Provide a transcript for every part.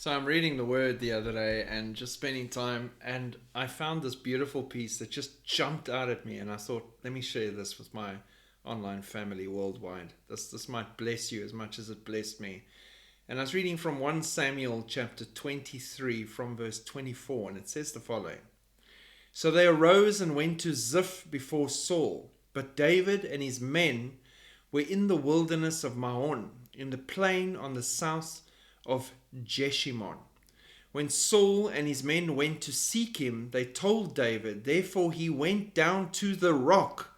So I'm reading the Word the other day and just spending time, and I found this beautiful piece that just jumped out at me, and I thought, let me share this with my online family worldwide. This might bless you as much as it blessed me. And I was reading from 1 Samuel chapter 23 from verse 24, and it says the following. So they arose and went to Ziph before Saul, but David and his men were in the wilderness of Maon, in the plain on the south of Jeshimon. When Saul and his men went to seek him, they told David. Therefore he went down to the rock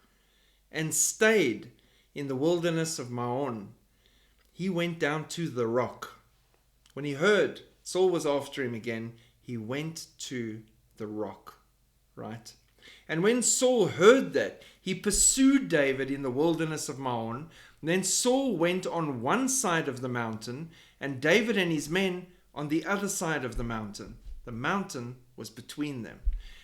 and stayed in the wilderness of Maon. He went down to the rock. When he heard Saul was after him again, he went to the rock. Right? And when Saul heard that, he pursued David in the wilderness of Maon. Then Saul went on one side of the mountain, and David and his men on the other side of the mountain. The mountain was between them.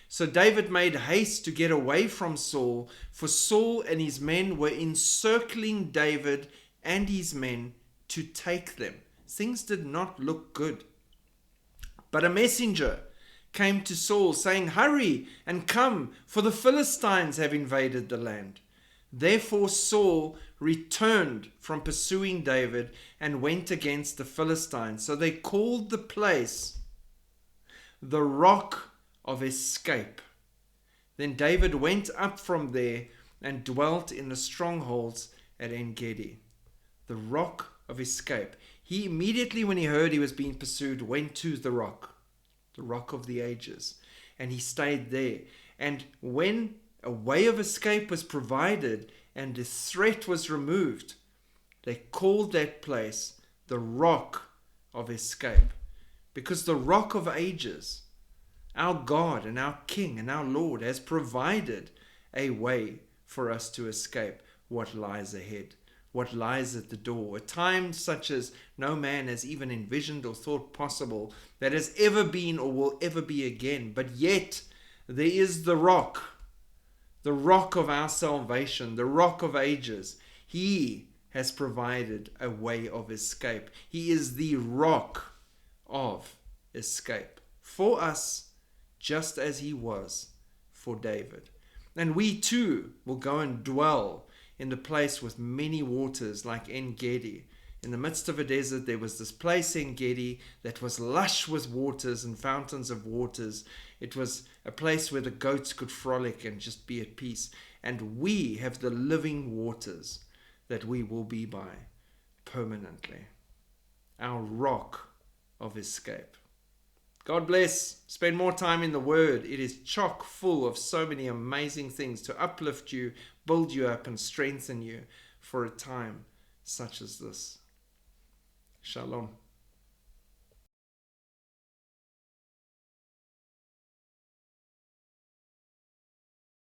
So David made haste to get away from Saul, for Saul and his men were encircling David and his men to take them. Things did not look good. But a messenger came to Saul, saying, Hurry and come, for the Philistines have invaded the land. Therefore Saul returned from pursuing David and went against the Philistines. So they called the place the Rock of Escape. Then David went up from there and dwelt in the strongholds at En-gedi. The Rock of Escape. He immediately, when he heard he was being pursued, went to the rock of the ages, and he stayed there. And when a way of escape was provided and the threat was removed, they called that place the Rock of Escape, because the Rock of Ages, our God and our King and our Lord, has provided a way for us to escape what lies ahead, what lies at the door, a time such as no man has even envisioned or thought possible, that has ever been or will ever be again. But yet there is the rock of our salvation, the Rock of Ages. He has provided a way of escape. He is the Rock of Escape for us, just as he was for David. And we too will go and dwell in the place with many waters, like En-gedi. In the midst of a desert, there was this place, En-gedi, that was lush with waters and fountains of waters. It was a place where the goats could frolic and just be at peace. And we have the living waters that we will be by permanently. Our rock of escape. God bless. Spend more time in the Word. It is chock full of so many amazing things to uplift you, build you up, and strengthen you for a time such as this. Shalom.